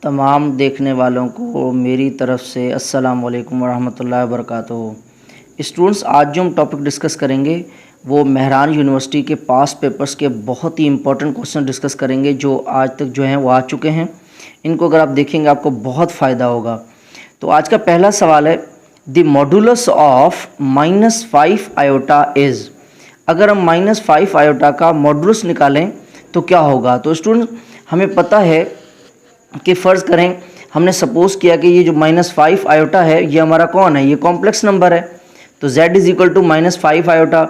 तमाम देखने वालों को मेरी तरफ से अस्सलाम वालेकुम वरहमतुल्लाहि वबरकातुहू। स्टूडेंट्स, आज जो हम टॉपिक डिस्कस करेंगे वो मेहरान यूनिवर्सिटी के पास पेपर्स के बहुत ही इंपॉर्टेंट क्वेश्चन डिस्कस करेंगे जो आज तक जो हैं वो आ चुके हैं। इनको अगर आप देखेंगे आपको बहुत फ़ायदा होगा। तो आज का पहला सवाल है, the modulus of -5 iota is. अगर हम -5 आयोटा का मॉडुलस निकालें तो क्या होगा। तो स्टूडेंट, हमें पता है कि फ़र्ज़ करें हमने सपोज़ किया कि ये जो -5 आयोटा है ये हमारा कौन है, ये कॉम्प्लेक्स नंबर है। तो z is equal to -5 iota.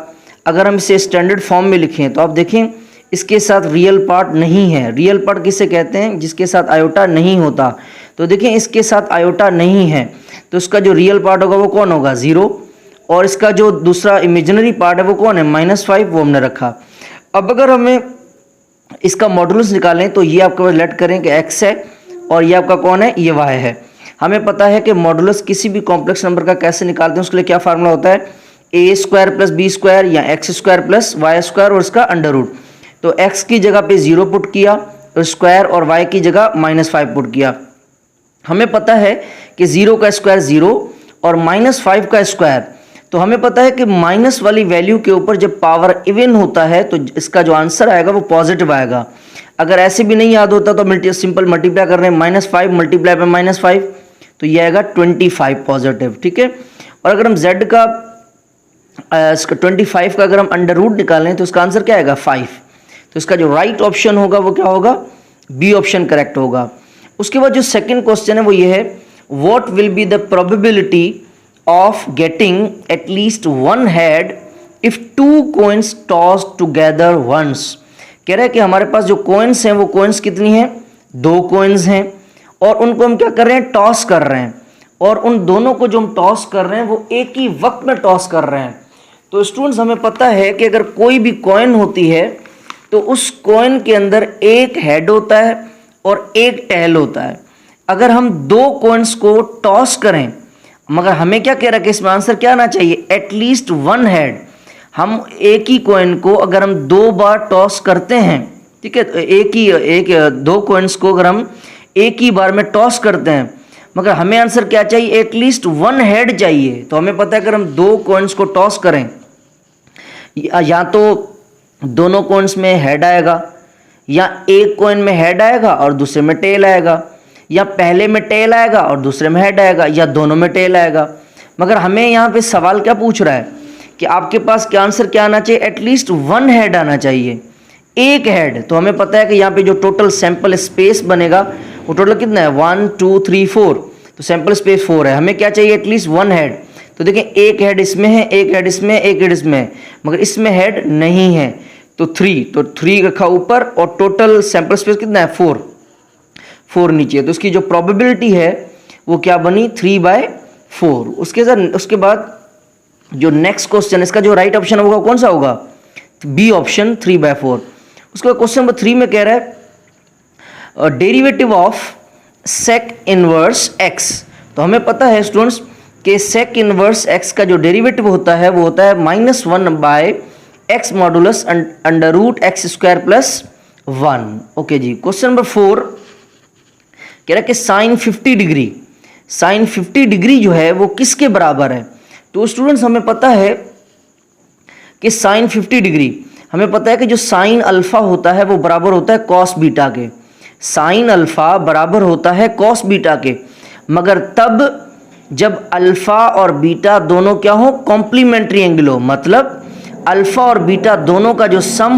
अगर हम इसे स्टैंडर्ड फॉर्म में लिखें तो आप देखें इसके साथ रियल पार्ट नहीं है। रियल पार्ट किसे कहते हैं, जिसके साथ आयोटा नहीं होता। तो देखें इसके साथ आयोटा नहीं है तो इसका जो रियल पार्ट होगा वो कौन होगा, 0। और इसका जो दूसरा इमेजिनरी पार्ट है वो कौन है, -5, वो हमने रखा। अब अगर हमें इसका मॉडुलस निकालें तो ये आपको लेट करें कि x है और ये आपका कौन है, ये y है। हमें पता है कि मॉडुलस किसी भी कॉम्प्लेक्स नंबर का कैसे निकालते हैं, उसके लिए क्या फार्मूला होता है, a² + b² या x² + y² और इसका अंडर रूट। तो x की जगह पे 0 पुट किया तो स्क्वायर और y की जगह -5 पुट किया। हमें पता है कि 0 का स्क्वायर 0 और -5 का स्क्वायर। तो हमें पता है कि माइनस वाली वैल्यू के ऊपर जब पावर इवन होता है तो इसका जो आंसर आएगा वो पॉजिटिव आएगा। अगर ऐसे भी नहीं याद होता तो सिंपल मल्टीप्लाई कर रहे हैं, -5 मल्टीप्लाई पे -5 तो ये आएगा 25 पॉजिटिव, ठीक है। और अगर हम z का 25 का अगर हम अंडर रूट निकालें तो इसका आंसर क्या आएगा, 5। तो इसका जो राइट ऑप्शन होगा वो क्या होगा, बी ऑप्शन करेक्ट होगा। उसके बाद जो सेकेंड क्वेश्चन है वो ये है, what will be the probability of getting at least one head if two coins tossed together once। कह रहा है कि हमारे पास जो coins हैं वो coins कितनी हैं, 2 coins हैं और उनको हम क्या कर रहे हैं, टॉस कर रहे हैं। और उन दोनों को जो हम टॉस कर रहे हैं वो एक ही वक्त में टॉस कर रहे हैं। तो स्टूडेंट्स, हमें पता है कि अगर कोई भी कॉइन होती है तो उस कॉइन के अंदर एक हेड होता है और एक टेल होता है। अगर हम 2 कॉइन्स को टॉस करें, मगर हमें क्या कह रहा है कि इसमें आंसर क्या आना चाहिए, एटलीस्ट 1 हेड। हम एक ही कॉइन को अगर हम 2 बार टॉस करते हैं, ठीक है, तो 2 कॉइन्स को अगर हम एक ही बार में टॉस करते हैं, मगर हमें आंसर क्या चाहिए, एटलीस्ट 1 हेड चाहिए। तो हमें पता है अगर हम 2 कॉइन्स को टॉस करें या तो दोनों कॉइन्स में हेड आएगा या एक कॉइन में हेड आएगा और दूसरे में टेल आएगा, या पहले में टेल आएगा और दूसरे में हेड आएगा, या दोनों में टेल आएगा। मगर हमें यहाँ पे सवाल क्या पूछ रहा है कि आपके पास क्या आंसर क्या आना चाहिए, एटलीस्ट 1 हेड आना चाहिए, एक हेड। तो हमें पता है कि यहाँ पे जो टोटल सैंपल स्पेस बनेगा वो टोटल कितना है, 1 2 3 4। तो सैंपल स्पेस 4 है, हमें क्या चाहिए, एटलीस्ट 1 हेड। तो देखें एक हेड इसमें है, एक हेड इसमें है, एक हेड इसमें है, मगर इसमें हेड नहीं है। तो 3 रखा ऊपर और टोटल सैंपल स्पेस कितना है, 4 नीचे। तो इसकी जो प्रोबेबिलिटी है वो क्या बनी, 3/4। उसके बाद जो नेक्स्ट क्वेश्चन, इसका जो राइट ऑप्शन होगा कौन सा होगा, बी ऑप्शन, 3/4। उसके बाद क्वेश्चन नंबर 3 में कह रहा है derivative of sec inverse x। तो हमें पता है स्टूडेंट्स कि सेक इनवर्स x का जो डेरिवेटिव होता है वो होता है -1/x modulus under root x² + 1। Okay जी। क्वेश्चन नंबर 4 कह रहा है कि साइन 50 डिग्री जो है वो किसके बराबर है। तो स्टूडेंट्स, हमें पता है कि साइन 50 डिग्री, हमें पता है कि जो साइन अल्फा होता है वो बराबर होता है कॉस बीटा के। साइन अल्फा बराबर होता है कॉस बीटा के, मगर तब जब अल्फा और बीटा दोनों क्या हो, कॉम्प्लीमेंट्री एंगल हो। मतलब अल्फा और बीटा दोनों का जो सम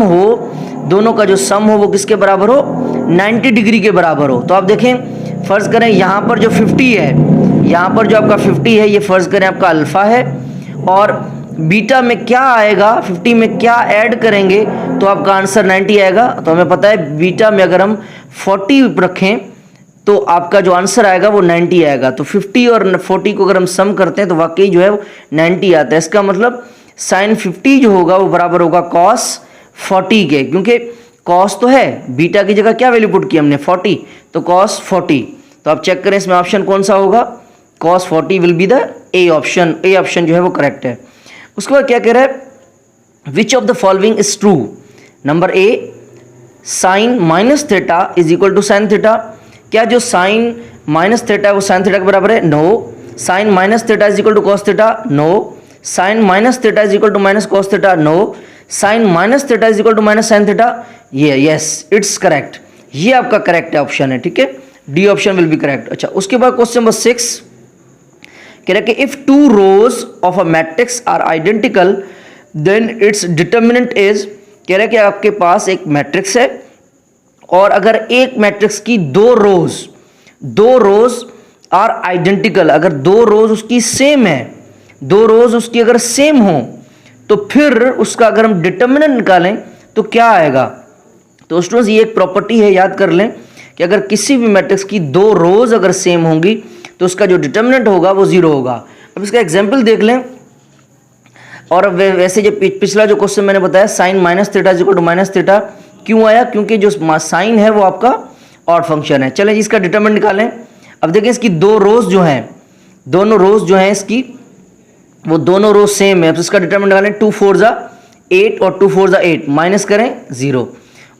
हो वो किसके बराबर हो, 90 डिग्री के बराबर हो। तो आप देखें, फर्ज करें यहाँ पर जो 50 है, यहाँ पर जो आपका 50 है ये फर्ज करें आपका अल्फा है, और बीटा में क्या आएगा, 50 में क्या ऐड करेंगे तो आपका आंसर 90 आएगा। तो हमें पता है बीटा में अगर हम 40 रखें तो आपका जो आंसर आएगा वो 90 आएगा। तो 50 और 40 को अगर हम सम करते हैं तो वाकई जो है वो 90 आता है। इसका मतलब साइन 50 जो होगा वो बराबर होगा कॉस 40 के, क्योंकि कॉस तो है, बीटा की जगह क्या वैल्यू पुट की हमने, 40, तो कॉस 40। तो आप चेक करें इसमें ऑप्शन कौन सा होगा, cos 40 will be the A option. A option जो है वो करेक्ट है। उसके बाद क्या कह रहा है, which of the following is true. Number A, sine -θ is equal to sine theta, क्या जो साइन माइनस थीटा है वो साइन थीटा के बराबर है? No. Sine minus theta is equal to cos theta? No. Sine minus theta is equal to minus cos theta? No. Sine minus theta is equal to minus sine theta? ये yes, it's correct. ये आपका correct option है, ठीक है, D option will be correct. अच्छा, उसके बाद question number 6 कह रहा है कि if two rows of a matrix are identical then its determinant is, कह रहा है कि आपके पास एक मैट्रिक्स है और अगर एक मैट्रिक्स की दो रोज आर आइडेंटिकल, अगर दो रोज उसकी सेम है, दो रोज उसकी अगर सेम हो तो फिर उसका अगर हम डिटर्मिनेंट निकालें तो क्या आएगा? तो स्टूडेंट्स ये एक प्रॉपर्टी है, याद कर लें कि अगर किसी भी मैट्रिक्स की दो रोज अगर सेम होंगी तो उसका जो डिटर्मिनेंट होगा वो 0 होगा। अब इसका एग्जांपल देख लें। और वैसे जो पिछला जो क्वेश्चन मैंने बताया sine minus theta is equal to minus theta क्यों आया? क्योंकि जो साइन है वो आपका ऑड फंक्शन है। चलें इसका डिटर्मिनेंट निकालें। अब देखें इसकी दो रोज जो हैं, दोनों रोज जो हैं इसकी वो दोनों रोज सेम है। तो इसका डिटर्मिनेंट निकालें, 2 4 जा 8 और 2 4 जा 8, माइनस करें 0।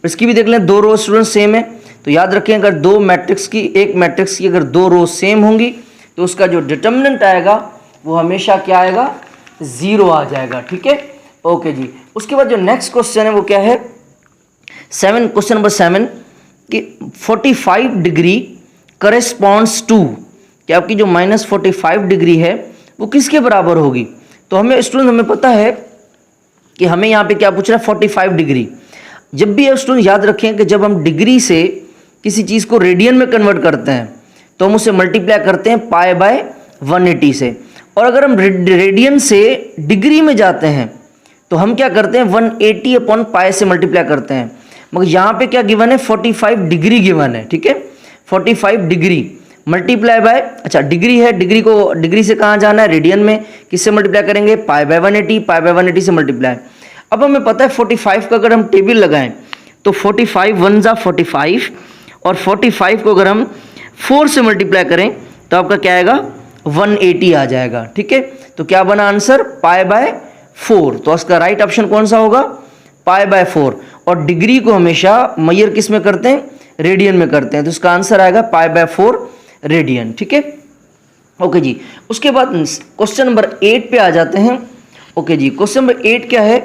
इसकी भी देख लें, दो रोज स्टूडेंट सेम है। तो याद रखें अगर दो मैट्रिक्स की, एक मैट्रिक्स की अगर दो रोज सेम होंगी तो उसका जो डिटर्मिनेंट आएगा वो हमेशा क्या आएगा? 0 आ जाएगा, ठीक है। ओके जी। उसके बाद जो नेक्स्ट क्वेश्चन है वो क्या है? 7, क्वेश्चन नंबर 7 कि 45 डिग्री करेस्पॉन्ड्स टू, कि आपकी जो -45 डिग्री है वो किसके बराबर होगी? तो हमें स्टूडेंट हमें पता है कि हमें यहाँ पे क्या पूछ रहा है? 45 डिग्री। जब भी स्टूडेंट याद रखें कि जब हम डिग्री से किसी चीज़ को रेडियन में कन्वर्ट करते हैं तो हम उसे मल्टीप्लाई करते हैं पाई बाय 180 से, और अगर हम रेडियन से डिग्री में जाते हैं तो हम क्या करते हैं? 180 अपॉन पाई से मल्टीप्लाई करते हैं। मगर यहाँ पे क्या गिवन है? 45 डिग्री गिवन है, ठीक है। 45 डिग्री मल्टीप्लाई बाय, अच्छा डिग्री है, डिग्री को डिग्री से कहाँ जाना है? रेडियन में। किससे मल्टीप्लाई करेंगे? पाई बाय 180, पाई बाय 180 से मल्टीप्लाई। अब हमें पता है 45 का अगर हम टेबल लगाएं तो 45 1 जा 45 और 45 को अगर हम 4 से मल्टीप्लाई करें तो आपका क्या आएगा? 180 आ जाएगा, ठीक है। तो क्या बना आंसर? Pi by 4। तो उसका राइट ऑप्शन कौन सा होगा? Pi by 4। और डिग्री को हमेशा मेजर किस में करते हैं? रेडियन में करते हैं। तो इसका आंसर आएगा पाई बाय 4 रेडियन, ठीक है। ओके जी। उसके बाद क्वेश्चन नंबर 8 पे आ जाते हैं। ओके जी, क्वेश्चन नंबर 8 क्या है?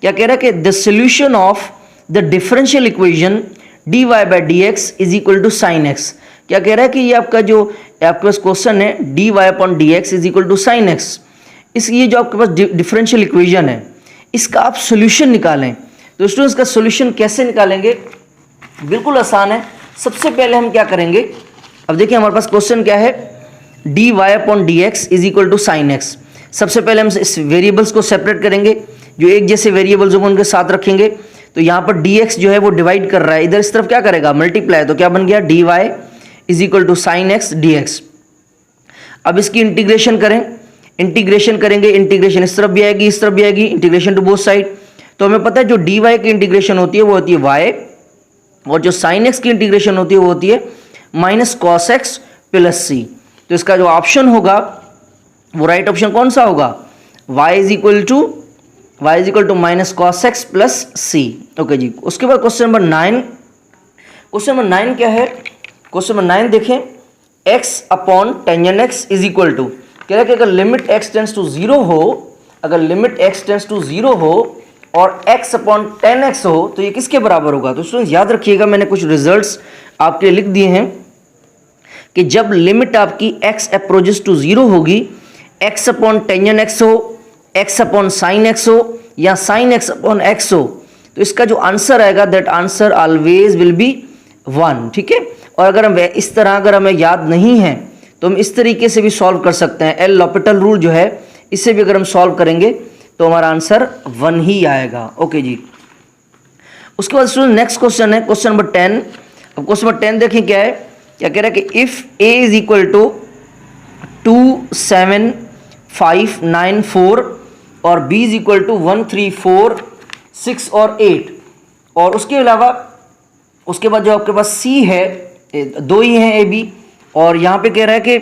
क्या कह रहा है कि the solution of the differential equation dy by D X is equal to sine X. क्या कह रहा है कि ये आपका जो आपके पास क्वेश्चन है dy upon D X is equal to sine X, इस ये जो आपके पास डिफरेंशियल इक्वेशन है इसका आप सोल्यूशन निकालें। तो स्टूडेंट्स इसका सोल्यूशन कैसे निकालेंगे? बिल्कुल आसान है। सबसे पहले हम क्या करेंगे? अब देखिए हमारे पास क्वेश्चन क्या है? dy upon D X is equal to sine X. सबसे पहले हम इस वेरिएबल्स को सेपरेट करेंगे, जो एक जैसे वेरिएबल्स होंगे उनके साथ रखेंगे। तो यहाँ पर dx जो है वो डिवाइड कर रहा है, इधर इस तरफ क्या करेगा? मल्टीप्लाई। तो क्या बन गया? dy is equal to sine X dx। अब इसकी इंटीग्रेशन करें, इंटीग्रेशन करेंगे, इंटीग्रेशन इस तरफ भी आएगी इस तरफ भी आएगी, इंटीग्रेशन टू बोथ साइड। तो हमें पता है जो dy की इंटीग्रेशन होती है वो होती है y, और जो साइन एक्स की इंटीग्रेशन होती है वो होती है माइनस कॉस एक्स प्लस सी। तो इसका जो ऑप्शन होगा वो राइट ऑप्शन कौन सा होगा? y is equal to minus cos x plus C. Okay जी। उसके बाद क्वेश्चन नंबर 9। क्वेश्चन नंबर 9 क्या है? क्वेश्चन नंबर 9 देखें, x upon tangent x is equal to, कह रहा है कि अगर लिमिट x टेंस टू 0 हो, अगर लिमिट x टेंस टू 0 हो और x अपॉन 10x हो तो ये किसके बराबर होगा? तो स्टूडेंट्स याद रखिएगा, मैंने कुछ रिजल्ट्स आपके लिए लिख दिए हैं कि जब लिमिट आपकी x अप्रोचेस टू 0 होगी, x अपॉन टेंजेंट x हो, x अपॉन साइन x हो या साइन x अपॉन x हो, तो इसका जो आंसर आएगा that answer always will be 1, ठीक है। और अगर हम इस तरह अगर हमें याद नहीं है तो हम इस तरीके से भी सॉल्व कर सकते हैं। एल लॉपिटल रूल जो है इससे भी अगर हम सॉल्व करेंगे तो हमारा आंसर 1 ही आएगा। ओके जी। उसके बाद स्टूडेंट नेक्स्ट क्वेश्चन है क्वेश्चन नंबर 10। अब क्वेश्चन नंबर 10 देखें क्या है? क्या कह रहा है कि if a is equal to 2 7 5 9 4 और b इज इक्वल टू 1 3 4 6 और 8, और उसके अलावा उसके बाद जो आपके पास c है, दो ही हैं a b, और यहाँ पे कह रहा है कि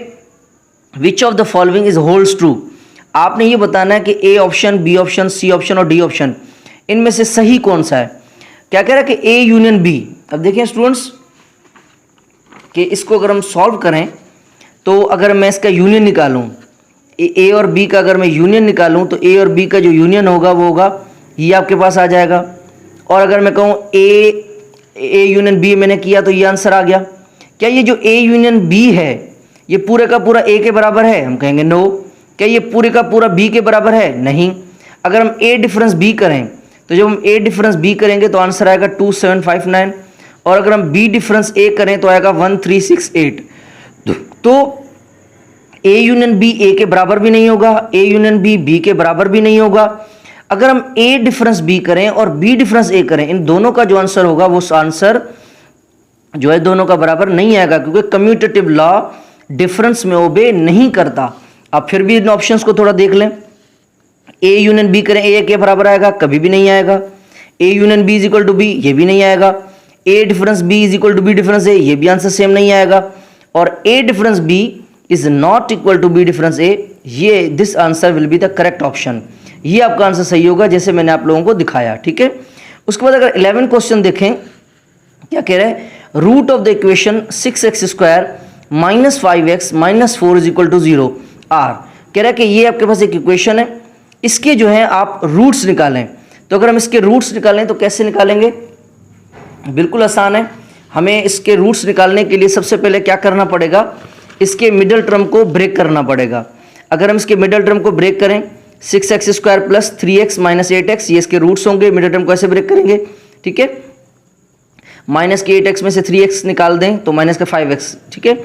विच of the following is holds true. आपने ये बताना है कि a option, b option, c option और d ऑप्शन इनमें से सही कौन सा है। क्या कह रहा है कि a यूनियन b। अब देखिए स्टूडेंट्स कि इसको अगर हम सॉल्व करें तो अगर मैं इसका यूनियन निकालूं, ए और बी का अगर मैं यूनियन निकालूं तो ए और बी का जो यूनियन होगा वो होगा ये आपके पास आ जाएगा। और अगर मैं कहूँ ए यूनियन बी मैंने किया तो ये आंसर आ गया। क्या ये जो ए यूनियन बी है ये पूरे का पूरा ए के बराबर है? हम कहेंगे नो। क्या ये पूरे का पूरा बी के बराबर है? नहीं। अगर हम ए डिफरेंस बी करें तो जब हम ए डिफरेंस बी करेंगे तो आंसर आएगा 2759, और अगर हम बी डिफरेंस ए करें तो आएगा 1368। तो ए यूनियन बी ए के बराबर भी नहीं होगा, ए यूनियन बी बी के बराबर भी नहीं होगा। अगर हम ए डिफरेंस बी करें और बी डिफरेंस ए करें, इन दोनों का जो आंसर होगा वो आंसर जो है दोनों का बराबर नहीं आएगा, क्योंकि कम्यूटेटिव लॉ डिफरेंस में ओबे नहीं करता। अब फिर भी इन ऑप्शंस को थोड़ा देख लें। ए यूनियन बी करें, ए के बराबर आएगा? कभी भी नहीं आएगा। A union B is equal to B, ये भी नहीं आएगा। A difference B is equal to B difference A, ये भी आंसर सेम नहीं आएगा। और A difference B is not equal to B difference A, ये this answer will be the correct option. ये आपका आंसर सही होगा जैसे मैंने आप लोगों को दिखाया, ठीक है। उसके बाद अगर 11 क्वेश्चन देखें, क्या कह रहे हैं? Root of the equation 6x² - 5x - 4 is equal to 0 are. कह रहा है कि ये आपके पास एक इक्वेशन है, इसके जो है आप रूट्स निकालें। तो अगर हम इसके रूट्स निकालें तो कैसे निकालेंगे? बिल्कुल आसान है। हमें इसके रूट्स निकालने के लिए सबसे पहले क्या करना पड़ेगा? इसके मिडल टर्म को ब्रेक करना पड़ेगा। अगर हम इसके मिडल टर्म को ब्रेक करें, 6x² + 3x - 8x, ये इसके रूट्स होंगे। मिडल टर्म को ऐसे ब्रेक करेंगे, ठीक है। माइनस के 8x में से 3x निकाल दें तो माइनस का 5x, ठीक है।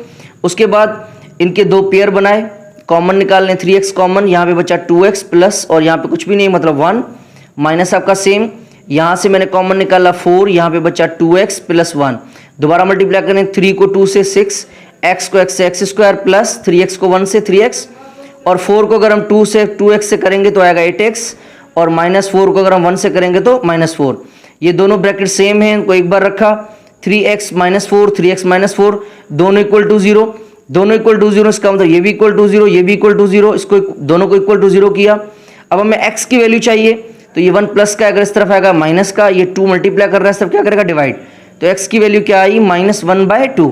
उसके बाद इनके दो पेयर बनाए, कॉमन निकाल लें, 3x कॉमन, यहाँ पे बचा 2x प्लस, और यहाँ पे कुछ भी नहीं मतलब 1 माइनस आपका सेम, यहाँ से मैंने कॉमन निकाला 4, यहाँ पे बचा 2x + 1। दोबारा मल्टीप्लाई करें, 3 को 2 से 6, x को x से x² प्लस 3x को 1 से 3x, और 4 को अगर हम 2x से करेंगे तो आएगा 8x, और -4 को अगर हम 1 से करेंगे तो -4। ये दोनों ब्रैकेट सेम हैं, इनको एक बार रखा, 3x - 4 3x - 4 दोनों इक्वल टू 0, दोनों इक्वल टू 0, इसका मतलब ये भी इक्वल टू 0, ये भी इक्वल टू 0, इसको दोनों को इक्वल टू 0 किया। अब हमें x की वैल्यू चाहिए, तो ये 1 प्लस का अगर इस तरफ आएगा माइनस का, ये 2 मल्टीप्लाई कर रहा है इस तरफ, क्या करेगा? डिवाइड। तो x की वैल्यू क्या आई? -1/2।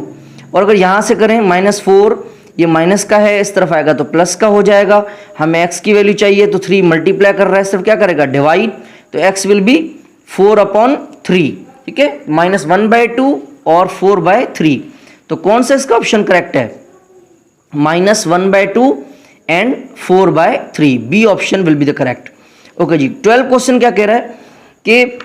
और अगर यहाँ से करें -4, ये माइनस का है, इस तरफ आएगा तो प्लस का हो जाएगा। हमें x की वैल्यू चाहिए तो 3 मल्टीप्लाई कर रहा है इस तरफ, क्या करेगा? डिवाइड। तो x विल बी 4/3, ठीक है, -1/2 और 4/3। तो कौन सा इसका ऑप्शन करेक्ट है? -1/2 and 4/3, B option will be the correct. Okay जी। 12 क्वेश्चन क्या कह रहा है कि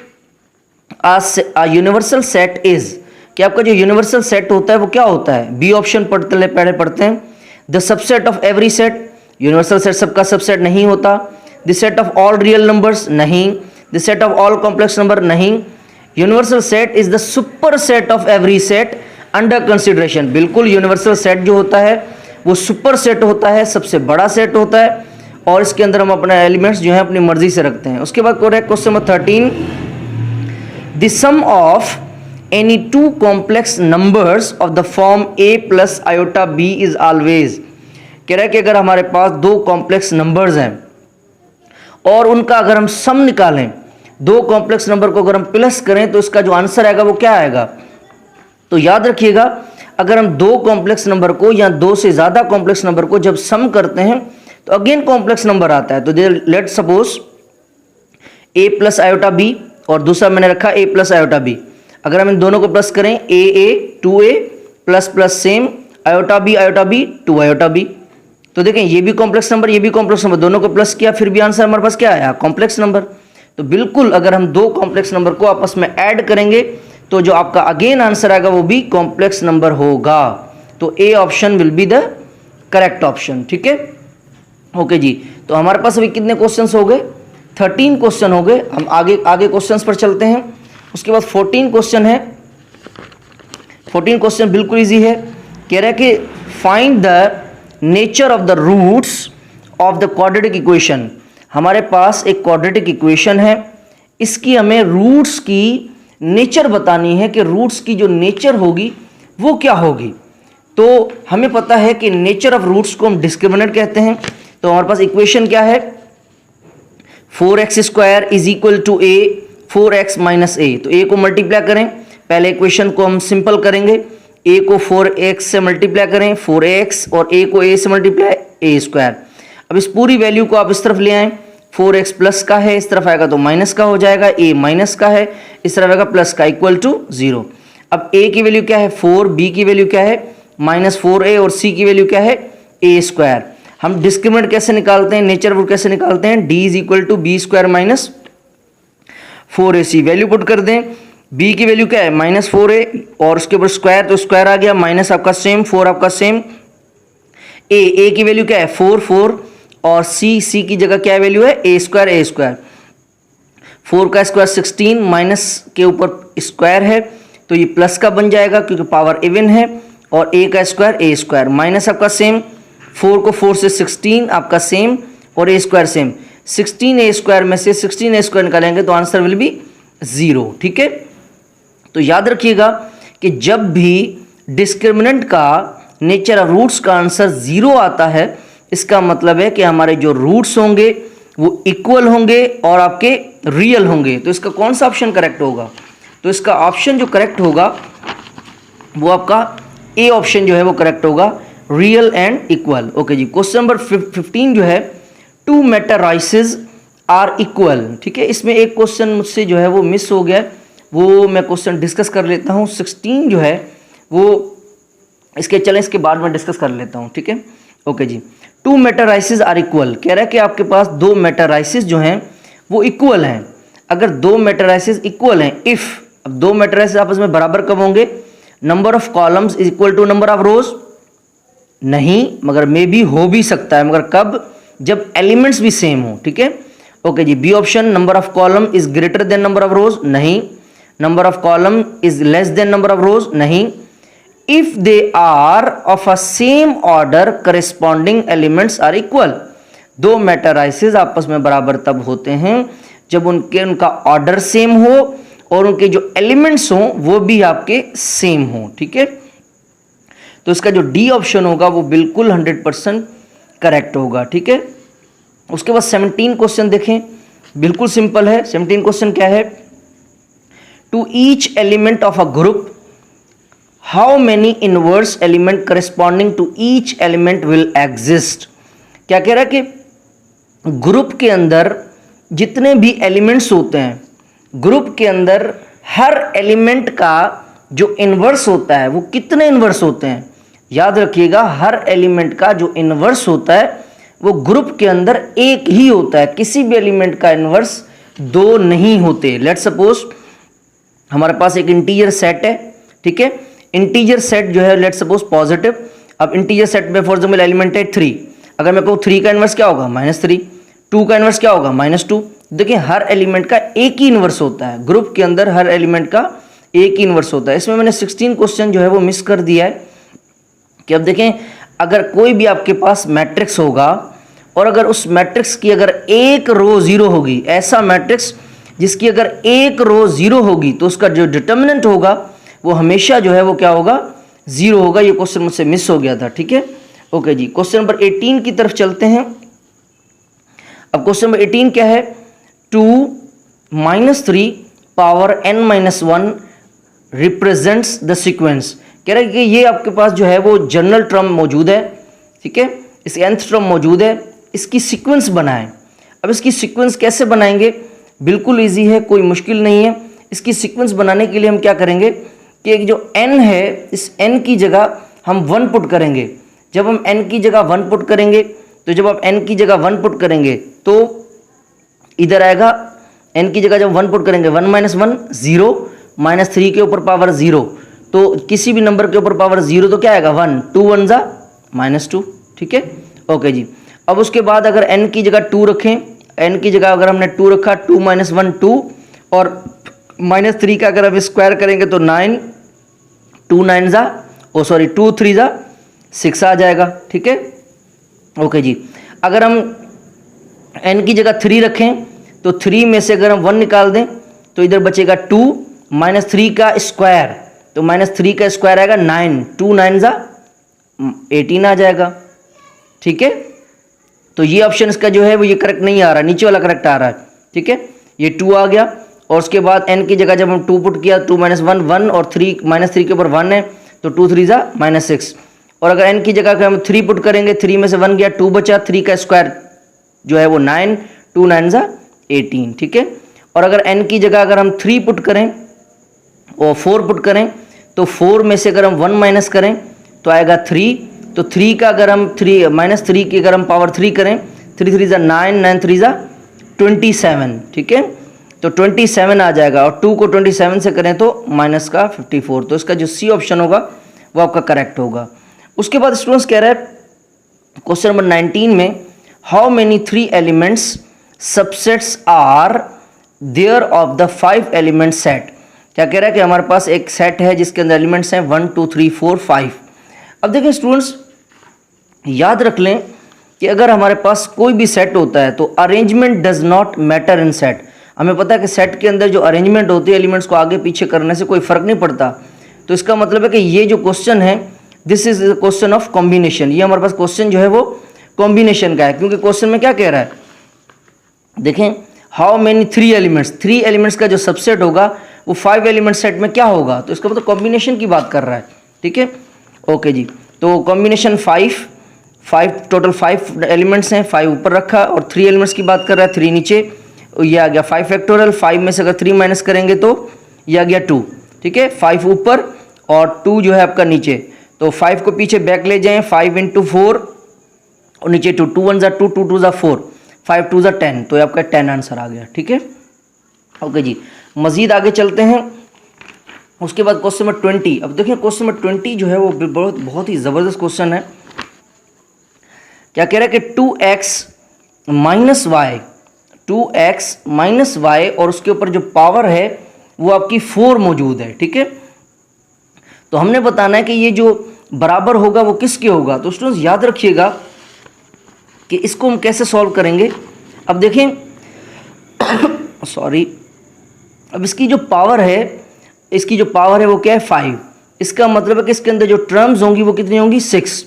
यूनिवर्सल सेट इज, कि आपका जो यूनिवर्सल सेट होता है वो क्या होता है? बी ऑप्शन पहले पढ़ते हैं। The subset of every set, universal set सबका सबसेट नहीं होता। The set of all real numbers, नहीं। The set of all complex number, नहीं। Universal set is the super set of every set under consideration, बिल्कुल universal set जो होता है वो सुपर सेट होता है, सबसे बड़ा सेट होता है, और इसके अंदर हम अपने एलिमेंट्स जो है अपनी मर्जी से रखते हैं। उसके बाद correct question number 13, the sum of any two complex numbers of the form a plus iota b is always, कह रहा है कि अगर हमारे पास दो कॉम्प्लेक्स नंबर्स हैं और उनका अगर हम सम निकालें, दो कॉम्प्लेक्स नंबर को अगर हम प्लस करें तो इसका जो आंसर आएगा वो क्या आएगा? तो याद रखिएगा, अगर हम दो कॉम्प्लेक्स नंबर को या दो से ज़्यादा कॉम्प्लेक्स नंबर को जब सम करते हैं तो अगेन कॉम्प्लेक्स नंबर आता है। तो let suppose a + iota b और दूसरा मैंने रखा a + iota b। अगर हम इन दोनों को प्लस करें, a 2a plus plus same iota b 2 iota b, तो देखें ये भी कॉम्प्लेक्स नंबर, ये भी कॉम्प्लेक्स नंबर, दोनों को प्लस किया फिर भी आंसर हमारे पास क्या आया? Complex number. तो बिल्कुल अगर हम दो कॉम्प्लेक्स नंबर को आपस में ऐड करेंगे तो जो आपका अगेन आंसर आएगा वो भी कॉम्प्लेक्स नंबर होगा। तो A option will be the correct option, ठीक है। ओके जी। तो हमारे पास अभी कितने क्वेश्चंस हो गए? 13 क्वेश्चन हो गए। हम आगे क्वेश्चंस पर चलते हैं। उसके बाद 14 क्वेश्चन है। 14 क्वेश्चन बिल्कुल इजी है। कह रहा है कि find the nature of the roots of the quadratic equation. हमारे पास एक क्वाड्रेटिक इक्वेशन है, इसकी हमें रूट्स की नेचर बतानी है कि रूट्स की जो नेचर होगी वो क्या होगी। तो हमें पता है कि नेचर ऑफ रूट्स को हम डिस्क्रिमिनेंट कहते हैं। तो हमारे पास इक्वेशन क्या है? 4x² = a 4x - a। तो a को मल्टीप्लाई करें, पहले इक्वेशन को हम सिंपल करेंगे, ए को 4x से मल्टीप्लाई करें 4x और ए को a से मल्टीप्लाई a स्क्वायर। अब इस पूरी वैल्यू को आप इस तरफ ले आएं, 4x प्लस का है, इस तरफ आएगा तो माइनस का हो जाएगा, a माइनस का है, इस तरफ आएगा प्लस का, इक्वल टू 0। अब a की वैल्यू क्या है 4, b की वैल्यू क्या है -4a और c की वैल्यू क्या है a स्क्वायर। हम डिस्क्रिमिनेंट कैसे निकालते हैं, नेचर रूल कैसे निकालते हैं, d is equal to B square minus 4ac। Value put कर दें, b की वैल्यू क्या है -4a और उसके ऊपर स्क्वायर, तो स्क्वायर आ गया, माइनस आपका सेम, 4 आपका सेम, a की वैल्यू क्या है 4 और c की जगह क्या वैल्यू है a स्क्वायर 4 का स्क्वायर 16 माइनस के ऊपर स्क्वायर है तो ये प्लस का बन जाएगा क्योंकि पावर इवन है, और a का स्क्वायर a स्क्वायर माइनस आपका सेम, 4 को 4 से 16 आपका सेम और a square same, 16a square में से 16a स्क्वायर निकालेंगे तो आंसर विल बी 0। ठीक है, तो याद रखिएगा कि जब भी डिस्क्रिमिनेंट का नेचर रूट्स का आंसर 0 आता है इसका मतलब है कि हमारे जो रूट्स होंगे वो इक्वल होंगे और आपके रियल होंगे। तो इसका कौन सा ऑप्शन करेक्ट होगा, तो इसका ऑप्शन जो करेक्ट होगा वो आपका ए ऑप्शन जो है वो करेक्ट होगा, रियल एंड इक्वल। ओके जी, क्वेश्चन नंबर 15 जो है 2 मेटाराइसेस आर इक्वल। ठीक है, इसमें एक क्वेश्चन मुझसे जो है वो मिस हो गया, वो मैं क्वेश्चन डिस्कस कर लेता हूँ। 16 जो है वो इसके चलें इसके बाद में डिस्कस कर लेता हूँ। ठीक है, ओके जी, 2 मेटाराइसेस आर इक्वल कह रहा है कि आपके पास 2 मेटाराइसेस जो हैं वो इक्वल हैं। अगर 2 मेटाराइसेस इक्वल हैं, इफ अब 2 मेटाराइसेस आपस में बराबर कब होंगे, number of columns is equal to number of rows, नहीं मगर मे भी हो भी सकता है, मगर कब, जब एलिमेंट्स भी सेम हो। ठीक है, ओके जी, B option number of column is greater than number of rows, नहीं, number of column is less than number of rows, नहीं, if they are of a same order corresponding elements are equal. 2 matrices आपस में बराबर तब होते हैं जब उनका ऑर्डर सेम हो और उनके जो एलिमेंट्स हों वो भी आपके सेम हो। ठीक है, तो इसका जो डी ऑप्शन होगा वो बिल्कुल 100% करेक्ट होगा। ठीक है, उसके बाद 17 क्वेश्चन देखें, बिल्कुल सिंपल है। 17 क्वेश्चन क्या है, to each element of a group how many inverse element corresponding to each element will exist. क्या कह रहा है कि ग्रुप के अंदर जितने भी एलिमेंट्स होते हैं, ग्रुप के अंदर हर एलिमेंट का जो इनवर्स होता है वो कितने इनवर्स होते हैं। याद रखिएगा, हर एलिमेंट का जो इनवर्स होता है वो ग्रुप के अंदर एक ही होता है, किसी भी एलिमेंट का इनवर्स 2 नहीं होते। लेट्स सपोज हमारे पास एक इंटीजर सेट है। ठीक है, इंटीजर सेट जो है लेट्स सपोज पॉजिटिव। अब इंटीजर सेट में फॉर एग्जांपल एलिमेंट है 3, अगर मैं कहूँ 3 का इनवर्स क्या होगा -3, 2 का इनवर्स क्या होगा -2। देखिए हर एलिमेंट का एक ही इनवर्स होता है, ग्रुप के अंदर हर एलिमेंट का एक ही इनवर्स होता है। इसमें मैंने 16 क्वेश्चन जो है वो मिस कर दिया है कि अब देखें, अगर कोई भी आपके पास मैट्रिक्स होगा और अगर उस मैट्रिक्स की अगर एक रो 0 होगी, ऐसा मैट्रिक्स जिसकी अगर एक रो 0 होगी तो उसका जो डिटर्मिनेंट होगा वो हमेशा जो है वो क्या होगा 0 होगा। ये क्वेश्चन मुझसे मिस हो गया था। ठीक है, ओके जी, क्वेश्चन नंबर 18 की तरफ चलते हैं। अब क्वेश्चन नंबर 18 क्या है, 2 - 3 power n-1 represents the sequence. कह रहा है कि ये आपके पास जो है वो जनरल टर्म मौजूद है। ठीक है, इसकी nth टर्म मौजूद है, इसकी सीक्वेंस बनाएं। अब इसकी सीक्वेंस कैसे बनाएंगे, बिल्कुल इजी है, कोई मुश्किल नहीं है। इसकी सीक्वेंस बनाने के लिए हम क्या करेंगे कि एक जो n है, इस n की जगह हम 1 पुट करेंगे। जब हम n की जगह 1 पुट करेंगे तो जब आप n की जगह 1 पुट करेंगे तो इधर आएगा, n की जगह जब 1 पुट करेंगे 1 - 1 0, -3 के ऊपर पावर 0, तो किसी भी नंबर के ऊपर पावर 0 तो क्या आएगा 1, 2 1 जा -2। ठीक है, ओके जी। अब उसके बाद अगर n की जगह 2 रखें, n की जगह अगर हमने 2 रखा, 2 - 1 2 और -3 का अगर हम स्क्वायर करेंगे तो 9, 2 9 जा 2 3 जा 6 आ जाएगा। ठीक है, ओके जी। अगर हम n की जगह 3 रखें तो 3 में से अगर हम 1 निकाल दें तो इधर बचेगा 2 -3 का स्क्वायर, तो -3 का स्क्वायर आएगा 9, 2 9 जा 18 आ जाएगा। ठीक है, तो ये ऑप्शन इसका जो है वो ये करेक्ट नहीं आ रहा, नीचे वाला करेक्ट आ रहा है। ठीक है, ये 2 आ गया और उसके बाद n की जगह जब हम 2 पुट किया, 2 - 1 1 और 3 -3 के ऊपर 1 है तो 2 3 जा -6। और अगर n की जगह अगर हम 3 पुट करेंगे, 3 में से 1 गया, 2 बचा, 3 का स्क्वायर जो है वो 9, 2 9 जा 18, ठीक है। और अगर n की जगह अगर हम 3 पुट करें और 4 पुट करें, तो 4 में से अगर हम 1 माइनस करें तो आएगा 3। तो 3 का अगर हम -3 की अगर हम पावर 3 करें, 3 3 जा 9, 9 3 जा 27, ठीक है। तो 27 आ जाएगा, और 2 को 27 से करें तो माइनस का 54। तो इसका जो सी ऑप्शन होगा वो आपका करेक्ट होगा। उसके बाद स्टूडेंट्स कह रहा है क्वेश्चन नंबर 19 में, how many 3 elements subsets are there of the 5 element set. क्या कह रहा है कि हमारे पास एक सेट है जिसके अंदर एलिमेंट्स हैं 1 2 3 4 5। अब देखें स्टूडेंट्स, याद रख लें कि अगर हमारे पास कोई भी सेट होता है तो arrangement does not matter in set. हमें पता है कि सेट के अंदर जो अरेंजमेंट होती है एलिमेंट्स को आगे पीछे करने से कोई फर्क नहीं पड़ता। तो इसका मतलब है कि ये जो क्वेश्चन है, this is question of combination. ये हमारे पास क्वेश्चन जो है वो कॉम्बिनेशन का है, क्योंकि क्वेश्चन में क्या कह रहा है, देखें हाउ मेनी 3 एलिमेंट्स, 3 एलिमेंट्स का जो सबसेट होगा वो 5 एलिमेंट सेट में क्या होगा। तो इसका मतलब कॉम्बिनेशन की बात कर रहा है, ठीक है। ओके जी, तो कॉम्बिनेशन 5 टोटल 5 एलिमेंट्स हैं, 5 ऊपर रखा और 3 एलिमेंट्स की बात कर रहा है, 3 नीचे। ये आ गया 5 फैक्टोरियल, 5 में से अगर 3 माइनस करेंगे तो ये आ गया 2, ठीक है। 5 ऊपर और 2 जो है आपका नीचे, तो 5 को पीछे बैक ले जाएं, 5 × 4 और नीचे 2, 2 1 जा 2, 2 2 जा 4, 5 2 जा 10, तो ये आपका 10 आंसर आ गया, ठीक है। ओके जी, मजीद आगे चलते हैं। उसके बाद क्वेश्चन नंबर 20। अब देखिए क्वेश्चन नंबर 20 जो है वो बहुत ही ज़बरदस्त क्वेश्चन है। क्या कह रहा है कि 2x माइनस वाई और उसके ऊपर जो पावर है वो आपकी 4 मौजूद है, ठीक है। तो हमने बताना है कि ये जो बराबर होगा वो किसके होगा। तो स्टूडेंट्स याद रखिएगा कि इसको हम कैसे सॉल्व करेंगे। अब देखें सॉरी, अब इसकी जो पावर है वो क्या है 5। इसका मतलब है कि इसके अंदर जो टर्म्स होंगी वो कितनी होंगी 6।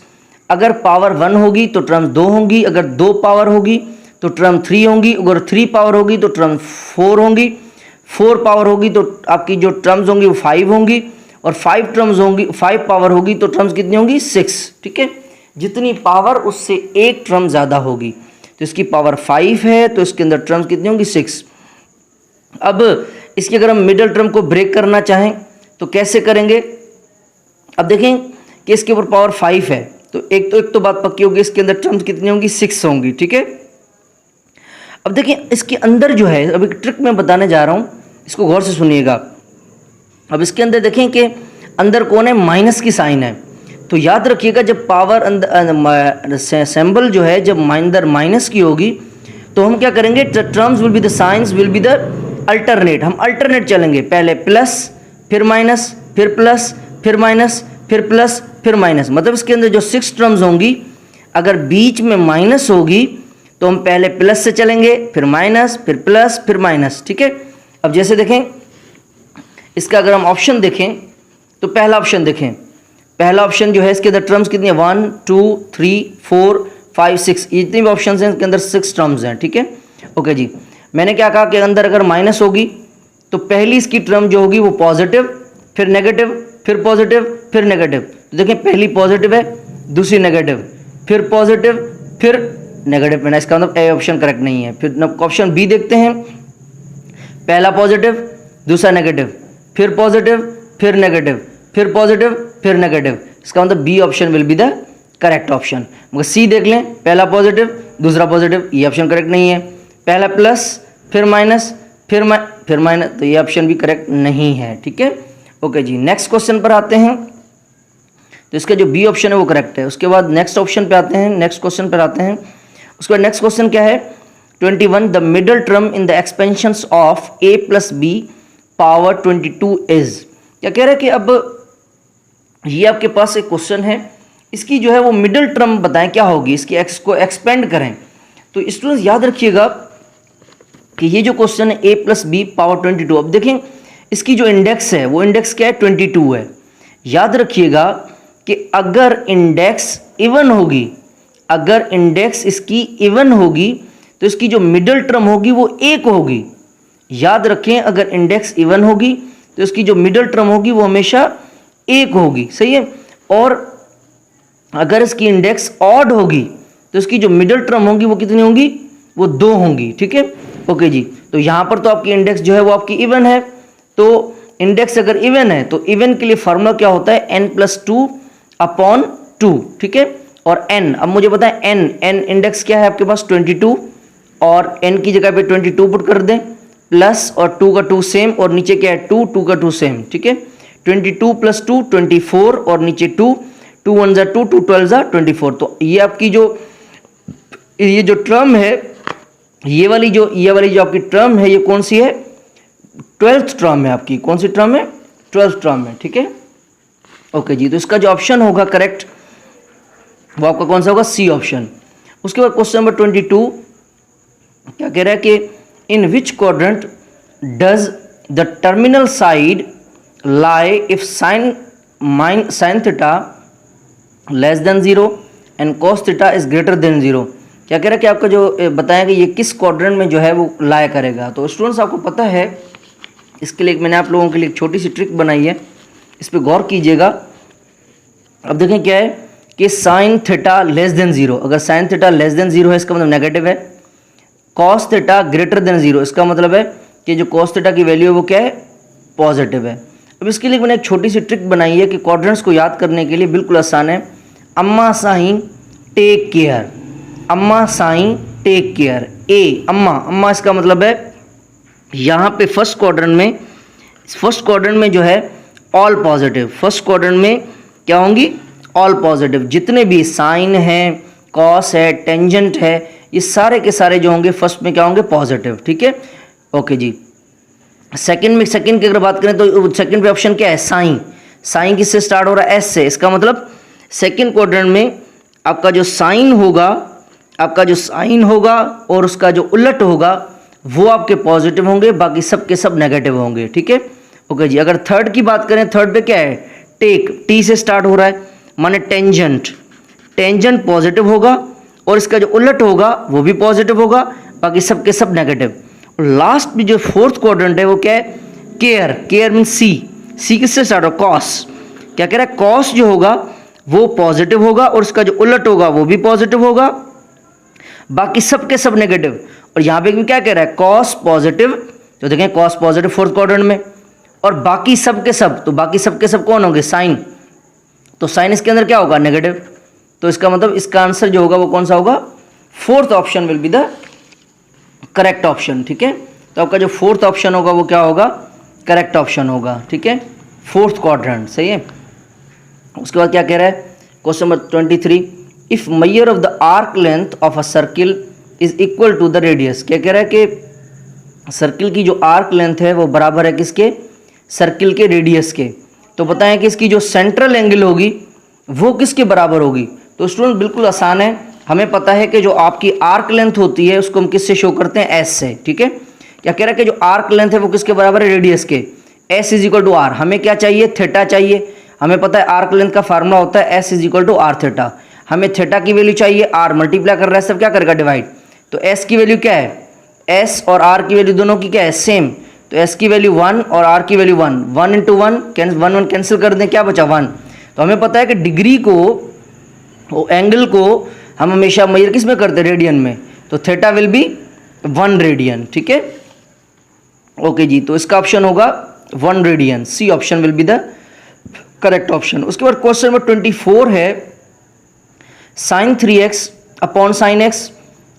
अगर पावर 1 होगी तो टर्म्स 2 होंगी, अगर 2 पावर होगी तो टर्म 3 होंगी, अगर 3 पावर होगी तो टर्म 4 होंगी, 4 पावर होगी तो आपकी जो टर्म्स होंगी वो 5 होंगी, और 5 पावर होगी तो टर्म्स कितनी होंगी 6, ठीक है। जितनी पावर उससे एक टर्म ज़्यादा होगी। तो इसकी पावर 5 है तो इसके अंदर टर्म्स कितनी होंगी 6। अब इसकी अगर हम मिडल टर्म को ब्रेक करना चाहें तो कैसे करेंगे। अब देखें कि इसके ऊपर पावर 5 है तो एक तो बात पक्की होगी, इसके अंदर टर्म्स कितनी होंगी 6 होंगी, ठीक है। अब देखें इसके अंदर जो है, अब एक ट्रिक मैं बताने जा रहा हूँ, इसको गौर से सुनिएगा। अब इसके अंदर देखें कि अंदर कौन है, माइनस की साइन है। तो याद रखिएगा जब पावर अंदर सिंबल जो है जब अंदर माइनस की होगी तो हम क्या करेंगे, terms will be the science will be the alternate. हम अल्टरनेट चलेंगे, पहले प्लस फिर माइनस फिर प्लस फिर माइनस फिर प्लस फिर माइनस। मतलब इसके अंदर जो 6 टर्म्स होंगी अगर बीच में माइनस होगी तो हम पहले प्लस से चलेंगे, फिर माइनस, फिर प्लस, फिर माइनस, ठीक है। अब जैसे देखें इसका अगर हम ऑप्शन देखें तो पहला ऑप्शन देखें, पहला ऑप्शन जो है इसके अंदर टर्म्स कितनी है 1 2 3 4 5 6, जितने भी ऑप्शन हैं इसके अंदर 6 टर्म्स हैं, ठीक है। ओके जी, मैंने क्या कहा कि अंदर अगर माइनस होगी तो पहली इसकी टर्म जो होगी वो पॉजिटिव, फिर नेगेटिव, फिर पॉजिटिव, फिर नेगेटिव। तो देखें पहली पॉजिटिव है, दूसरी नेगेटिव, फिर पॉजिटिव, फिर नेगेटिव है ना, इसका मतलब ए ऑप्शन करेक्ट नहीं है। फिर ऑप्शन बी देखते हैं, पहला पॉजिटिव दूसरा नेगेटिव, फिर पॉजिटिव फिर नेगेटिव, फिर पॉजिटिव फिर नेगेटिव, इसका मतलब B option will be the correct option. मगर सी देख लें, पहला पॉजिटिव दूसरा पॉजिटिव, ये ऑप्शन करेक्ट नहीं है। पहला प्लस फिर माइनस फिर माइनस, तो ये ऑप्शन भी करेक्ट नहीं है, ठीक है। ओके जी, नेक्स्ट क्वेश्चन पर आते हैं। तो इसका जो बी ऑप्शन है वो करेक्ट है। उसके बाद नेक्स्ट ऑप्शन पे आते हैं, नेक्स्ट क्वेश्चन पर आते हैं। उसके बाद नेक्स्ट क्वेश्चन क्या है 21, the middle term in the expansions of a + b power 22 is. क्या कह रहा है कि अब ये आपके पास एक क्वेश्चन है, इसकी जो है वो मिडल टर्म बताएं क्या होगी, इसकी एक्स को एक्सपेंड करें। तो स्टूडेंट्स याद रखिएगा कि ये जो क्वेश्चन है a + b पावर 22। अब देखें इसकी जो इंडेक्स है वो इंडेक्स क्या है 22 है। याद रखिएगा कि अगर इंडेक्स इवन होगी, अगर इंडेक्स इसकी इवन होगी तो इसकी जो मिडल टर्म होगी वो 1 होगी। याद रखें अगर इंडेक्स इवन होगी तो इसकी जो मिडल टर्म होगी वो हमेशा 1 होगी, सही है। और अगर इसकी इंडेक्स ऑड होगी तो इसकी जो मिडिल टर्म होंगी वो कितनी होंगी, वो 2 होंगी, ठीक है। ओके जी, तो यहाँ पर तो आपकी इंडेक्स जो है वो आपकी इवन है, तो इंडेक्स अगर इवन है तो इवन के लिए फार्मूला क्या होता है, n+2/2, ठीक है। और n, अब मुझे बताएं n इंडेक्स क्या है आपके पास 22, और n की जगह पे 22 पुट कर दें, प्लस और 2 का 2 सेम, और नीचे क्या है 2 का 2 सेम, ठीक है। 22 + 2 24, और नीचे 2 1 = 2 2 12 = 24। तो ये आपकी ये जो टर्म है, ये वाली जो आपकी टर्म है, ये कौन सी है, 12th टर्म है आपकी। कौन सी टर्म है, 12th टर्म है, ठीक है। ओके जी, तो इसका जो ऑप्शन होगा करेक्ट वो आपका कौन सा होगा, सी ऑप्शन। उसके बाद क्वेश्चन नंबर 22 क्या कह रहा है कि in which quadrant does the terminal side lie if sin theta less than 0 and cos theta is greater than 0। क्या कह रहा है कि आपका जो बताया कि ये किस क्वाड्रेंट में जो है वो लाया करेगा। तो स्टूडेंट्स आपको पता है, इसके लिए मैंने आप लोगों के लिए एक छोटी सी ट्रिक बनाई है, इस पर गौर कीजिएगा। अब देखें क्या है कि sin थीटा लेस देन 0, अगर sin थीटा लेस देन 0 है इसका मतलब नेगेटिव है। cos थीटा ग्रेटर देन 0, इसका मतलब है कि जो cos थीटा की वैल्यू है वो क्या है, पॉजिटिव है। अब इसके लिए मैंने एक छोटी सी ट्रिक बनाई है कि क्वाड्रेंट्स को याद करने के लिए बिल्कुल आसान है। अम्मा साइन टेक केयर, अम्मा साइन टेक केयर, ए अम्मा इसका मतलब है यहाँ पे फर्स्ट क्वाड्रेंट में जो है ऑल पॉजिटिव, फर्स्ट क्वाड्रेंट में क्या होंगी, ऑल पॉजिटिव। जितने भी साइन है, कॉस है, टेंजेंट है, ये सारे के सारे जो होंगे फर्स्ट में क्या होंगे, पॉजिटिव, ठीक है। ओके जी, सेकंड की अगर बात करें तो सेकंड पे ऑप्शन क्या है, साइन किससे स्टार्ट हो रहा है, एस से। इसका मतलब सेकंड क्वाड्रेंट में आपका जो साइन होगा और उसका जो उलट होगा वो आपके पॉजिटिव होंगे, बाकी सब के सब नेगेटिव होंगे, ठीक है। ओके जी, अगर थर्ड की बात करें, थर्ड पे क्या है, टेक, टी से स्टार्ट हो रहा है, माने टेंजेंट पॉजिटिव होगा और इसका जो उलट होगा वो भी पॉजिटिव होगा, बाकी सब के सब नेगेटिव। लास्ट में जो फोर्थ क्वाड्रेंट है वो क्या है, केयर मीन सी किससे स्टार्ट हो, कॉस। क्या कह रहा है, कॉस जो होगा वो पॉजिटिव होगा और इसका जो उलट होगा वो भी पॉजिटिव होगा, बाकी सब के सब नेगेटिव। और यहाँ पे भी क्या कह रहा है, कॉस पॉजिटिव, तो देखें कॉस पॉजिटिव फोर्थ क्वाड्रेंट में, और बाकी सब के सब, तो बाकी सब के सब कौन होंगे, साइन, तो साइन इसके अंदर क्या होगा, नेगेटिव। तो इसका मतलब इसका आंसर जो होगा वो कौन सा होगा, fourth option will be the correct option, ठीक है। तो आपका जो फोर्थ ऑप्शन होगा वो क्या होगा, करेक्ट ऑप्शन होगा, ठीक है, फोर्थ क्वाड्रेंट, सही है। उसके बाद क्या कह रहा है, question number 23, if measure of the arc length of a circle is equal to the radius. क्या कह रहा है कि सर्किल की जो आर्क लेंथ है वो बराबर है किसके, सर्किल के रेडियस के। तो बताएं कि इसकी जो सेंट्रल एंगल होगी वो किसके बराबर होगी। तो स्टूडेंट बिल्कुल आसान है, हमें पता है कि जो आपकी आर्क लेंथ होती है उसको हम किससे शो करते हैं, एस से, ठीक है। क्या कह रहा है कि जो आर्क लेंथ है वो किसके बराबर है, रेडियस के, S is equal to R. हमें क्या चाहिए, थीटा चाहिए। हमें पता है आर्क लेंथ का फार्मूला होता है S is equal to R theta. हमें थीटा की वैल्यू चाहिए, आर मल्टीप्लाई कर रहा है, सब क्या करेगा, डिवाइड। तो एस की वैल्यू क्या है, एस और आर की वैल्यू दोनों की क्या है, सेम। तो एस की वैल्यू 1 और आर की वैल्यू 1, 1 × 1 कैंसिल कर दें, क्या बचा 1। तो हमें पता है कि डिग्री को, एंगल को हम हमेशा मेजर किस में करते हैं, रेडियन में। तो थीटा विल बी 1 रेडियन, ठीक है। ओके जी, तो इसका ऑप्शन होगा 1 radian, C option will be the correct option. उसके बाद क्वेश्चन नंबर 24 है, sin 3x upon sin x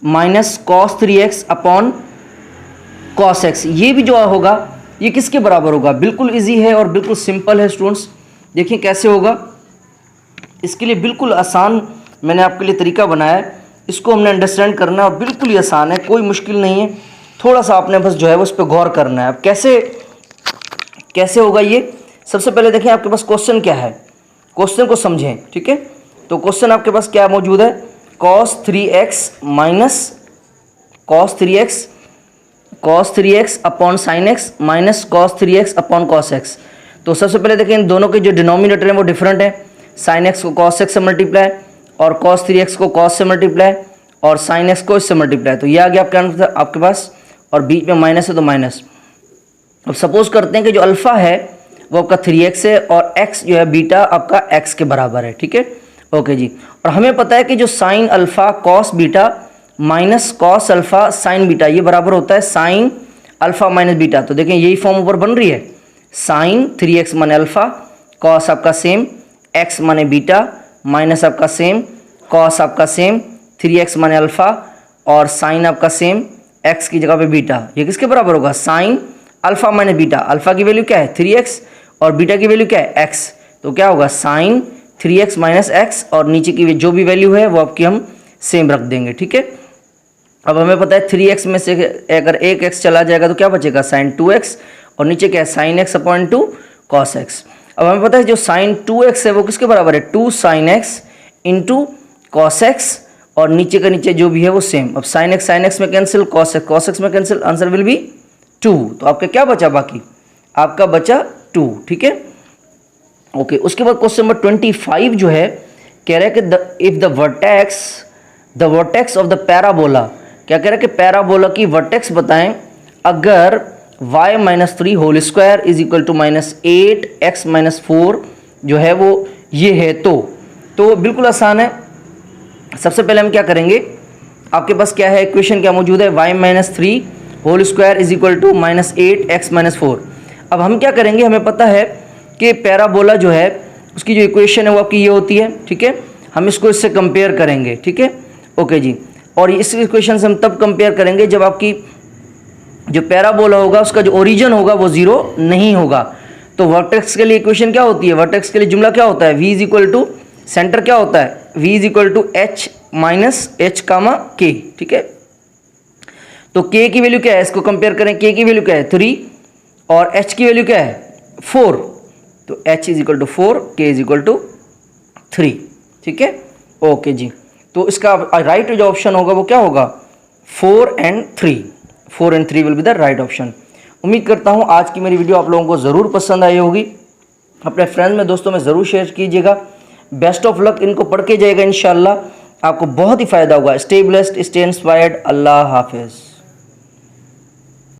minus cos 3x upon cos x। ये भी जो होगा ये किसके बराबर होगा, बिल्कुल इजी है और बिल्कुल सिंपल है स्टूडेंट्स। देखिए कैसे होगा, इसके लिए बिल्कुल आसान मैंने आपके लिए तरीका बनाया है, इसको हमने अंडरस्टैंड करना है और बिल्कुल ही आसान है, कोई मुश्किल नहीं है, थोड़ा सा आपने बस जो है उस पर गौर करना है। अब कैसे होगा ये, सबसे पहले देखें आपके पास क्वेश्चन क्या है, क्वेश्चन को समझें, ठीक है। तो क्वेश्चन आपके पास क्या मौजूद है, cos 3x minus cos 3x upon sin x minus cos 3x upon cos x। तो सबसे पहले देखें इन दोनों के जो डिनोमिनेटर हैं वो डिफरेंट है, sin x को cos x से मल्टीप्लाई और cos 3x को cos से मल्टीप्लाई और sin x को इससे मल्टीप्लाई। तो ये आ गया आपके पास, और बीच में माइनस है तो माइनस। अब सपोज करते हैं कि जो अल्फ़ा है वो आपका 3x है और x जो है बीटा आपका x के बराबर है, ठीक है। ओके जी, और हमें पता है कि जो sine alpha cos beta minus cos alpha sign beta ये बराबर होता है साइन अल्फा माइनस बीटा। तो देखें यही फॉर्म ऊपर बन रही है, साइन 3x माने अल्फा, कॉस आपका सेम, x माने बीटा, माइनस आपका सेम, कॉस आपका सेम, 3x माने अल्फा और साइन आपका सेम, x की जगह पे बीटा। ये किसके बराबर होगा, sine alpha minus beta. Alpha की वैल्यू क्या है 3x और बीटा की वैल्यू क्या है x, तो क्या होगा साइन 3x माइनस एक्स और नीचे की जो भी वैल्यू है वो आपकी हम सेम रख देंगे, ठीक है। अब हमें पता है 3x में से अगर एक x चला जाएगा तो क्या बचेगा साइन 2x और नीचे क्या है sine x upon 2 cos x। अब हमें पता है जो साइन 2x है वो किसके बराबर है 2 sine x into cos x और नीचे का नीचे जो भी है वो सेम। अब साइन x में कैंसिल, कॉस x में कैंसिल, आंसर विल बी 2। तो आपका क्या बचा, बाकी आपका बचा 2, ठीक है। ओके, उसके बाद क्वेश्चन नंबर 25 जो है कह रहा है कि if the vertex of the parabola, क्या कह रहा है कि पैराबोला की वर्टेक्स बताएं अगर y minus 3 whole square is equal to minus 8x minus 4 जो है वो ये है। तो बिल्कुल आसान है। सबसे पहले हम क्या करेंगे, आपके पास क्या है इक्वेशन क्या मौजूद है, y minus 3 whole square is equal to minus 8x minus 4। अब हम क्या करेंगे, हमें पता है कि पैराबोला जो है उसकी जो इक्वेशन है वो आपकी ये होती है, ठीक है। हम इसको इससे कंपेयर करेंगे, ठीक है। ओके जी, और इस इक्वेशन से हम तब कंपेयर करेंगे जब आपकी जो पैराबोला होगा उसका जो ओरिजिन होगा वो 0 नहीं होगा। तो वर्टेक्स के लिए इक्वेशन क्या होती है, वर्टेक्स के लिए जुमला क्या होता है, v is equal to centre क्या होता है, v is equal to h minus h comma k, ठीक है। तो k की वैल्यू क्या है, इसको कंपेयर करें, k की वैल्यू क्या है 3 और h की वैल्यू क्या है 4। तो h is equal to 4, k is equal to 3, ठीक है। ओके जी, तो इसका राइट जो ऑप्शन होगा वो क्या होगा 4 and 3, 4 and 3 will be the right option. उम्मीद करता हूँ आज की मेरी वीडियो आप लोगों को ज़रूर पसंद आई होगी। अपने फ्रेंड्स में दोस्तों में ज़रूर शेयर कीजिएगा। बेस्ट ऑफ लक, इनको पढ़ के जाएगा इंशाल्लाह, आपको बहुत ही फ़ायदा होगा। स्टे ब्लेस्ड, स्टे इंस्पायर्ड, अल्लाह हाफिज़।